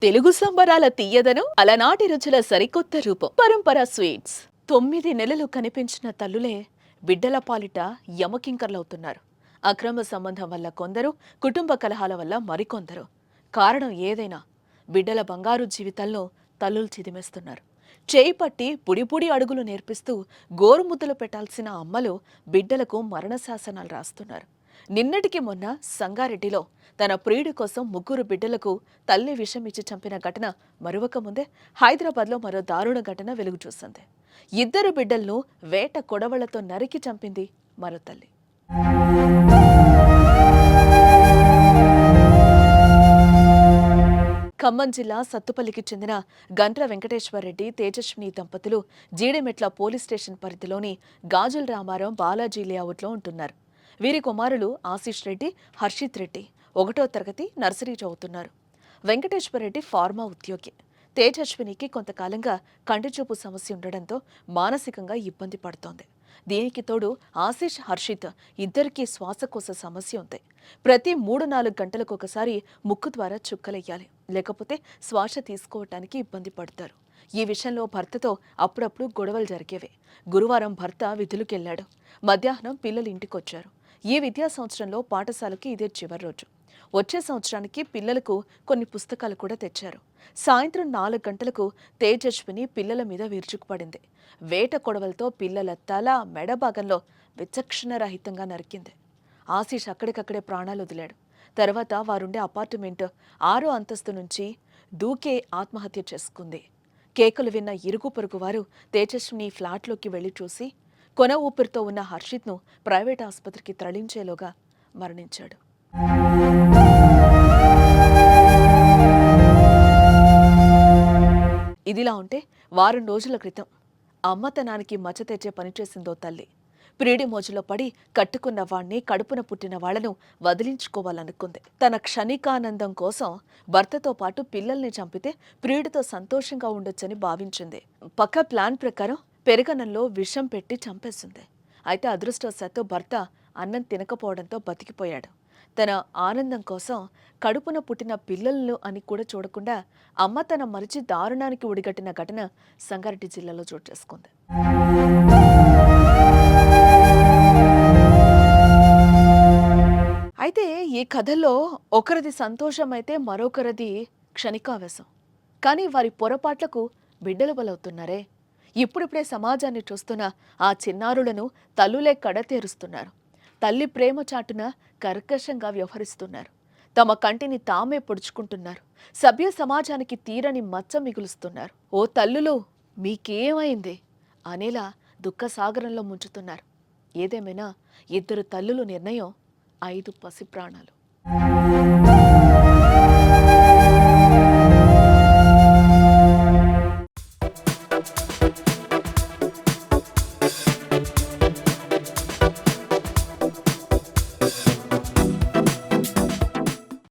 తెలుగు సంబరాల తీయదనం అలనాటి రుచుల సరికొత్త రూపం పరంపర స్వీట్స్. 9 నెలలు కనిపించిన తల్లులే బిడ్డల పాలిట యమకింకర్లవుతున్నారు. అక్రమ సంబంధం వల్ల కొందరు, కుటుంబ కలహాల వల్ల మరికొందరు. కారణం ఏదైనా బిడ్డల బంగారు జీవితాల్లో తల్లులు చిదిమేస్తున్నారు. చేయి పట్టి పుడిపుడి అడుగులు నేర్పిస్తూ గోరుముద్దలు పెట్టాల్సిన అమ్మలు బిడ్డలకు మరణ శాసనాలు రాస్తున్నారు. నిన్నటికి మొన్న సంగారెడ్డిలో తన ప్రియుడి కోసం 3 బిడ్డలకు తల్లి విషమిచ్చి చంపిన ఘటన మరువక ముందే హైదరాబాద్లో మరో దారుణ ఘటన వెలుగు చూసింది. 2 బిడ్డలను వేట కొడవళ్లతో నరికి చంపింది మరో తల్లి. ఖమ్మం జిల్లా సత్తుపల్లికి చెందిన గంట్ర వెంకటేశ్వరరెడ్డి, తేజస్విని దంపతులు జీడిమెట్ల పోలీస్ స్టేషన్ పరిధిలోని గాజుల రామారం బాలాజీ లేఅవుట్లో ఉంటున్నారు. వీరి కుమారులు ఆశీష్ రెడ్డి, హర్షిత్ రెడ్డి 1వ తరగతి నర్సరీ చదువుతున్నారు. వెంకటేశ్వరరెడ్డి ఫార్మా ఉద్యోగి. తేజస్వినికి కొంతకాలంగా కంటిచూపు సమస్య ఉండడంతో మానసికంగా ఇబ్బంది పడుతోంది. దీనికి తోడు ఆశీష్, హర్షిత్ ఇద్దరికీ శ్వాసకోశ సమస్య ఉంది. ప్రతి 3-4 గంటలకు ఒకసారి ముక్కు ద్వారా చుక్కలెయ్యాలి, లేకపోతే శ్వాస తీసుకోవటానికి ఇబ్బంది పడతారు. ఈ విషయంలో భర్తతో అప్పుడప్పుడు గొడవలు జరిగేవి. గురువారం భర్త విధులకెళ్లాడు. మధ్యాహ్నం పిల్లలు ఇంటికొచ్చారు. ఈ విద్యా సంవత్సరంలో పాఠశాలకి ఇదే చివరి రోజు. వచ్చే సంవత్సరానికి పిల్లలకు కొన్ని పుస్తకాలు కూడా తెచ్చారు. సాయంత్రం 4 గంటలకు తేజస్విని పిల్లల మీద విరుచుకుపడింది. వేట కొడవలతో పిల్లల తల, మెడ భాగంలో విచక్షణరహితంగా నరికింది. ఆశీష్ అక్కడికక్కడే ప్రాణాలు వదిలాడు. తర్వాత వారుండే అపార్ట్మెంట్ 6వ అంతస్తు నుంచి దూకే ఆత్మహత్య చేసుకుంది. కేకలు విన్న ఇరుగు పొరుగు వారు తేజస్విని ఫ్లాట్లోకి వెళ్లి చూసి కొన ఊపిరితో ఉన్న హర్షిత్ను ప్రైవేట్ ఆసుపత్రికి తరలించేలోగా మరణించాడు. ఇదిలా ఉంటే వారం రోజుల క్రితం అమ్మతనానికి మచ్చ తెచ్చే పనిచేసిందో తల్లి. ప్రియుడి మోజులో పడి కట్టుకున్న వాణ్ణి, కడుపున పుట్టిన వాళ్లను వదిలించుకోవాలనుకుంది. తన క్షణికానందం కోసం భర్తతో పాటు పిల్లల్ని చంపితే ప్రియుడితో సంతోషంగా ఉండొచ్చని భావించింది. పక్క ప్లాన్ ప్రకారం పెరుగన్నంలో విషం పెట్టి చంపేసింది. అయితే అదృష్టవశాత్తు భర్త అన్నం తినకపోవడంతో బతికిపోయాడు. తన ఆనందం కోసం కడుపున పుట్టిన పిల్లలను అని కూడా చూడకుండా అమ్మ తన మరిచి దారుణానికి ఒడిగట్టిన ఘటన సంగారెడ్డి జిల్లాలో చోటు చేసుకుంది. అయితే ఈ కథల్లో ఒకరిది సంతోషం అయితే మరొకరిది క్షణికావేశం. కానీ వారి పొరపాట్లకు బిడ్డలు బలవుతున్నారే. ఇప్పుడిప్పుడే సమాజాన్ని చూస్తున్న ఆ చిన్నారులను తల్లులే కడతేరుస్తున్నారు. తల్లి ప్రేమ చాటున కర్కశంగా వ్యవహరిస్తున్నారు. తమ కంటిని తామే పొడుచుకుంటున్నారు. సభ్య సమాజానికి తీరని మచ్చ మిగులుస్తున్నారు. ఓ తల్లులు మీకేమైంది అనేలా దుఃఖసాగరంలో ముంచుతున్నారు. ఏదేమైనా 2 తల్లుల నిర్ణయం 5 పసి ప్రాణాలు.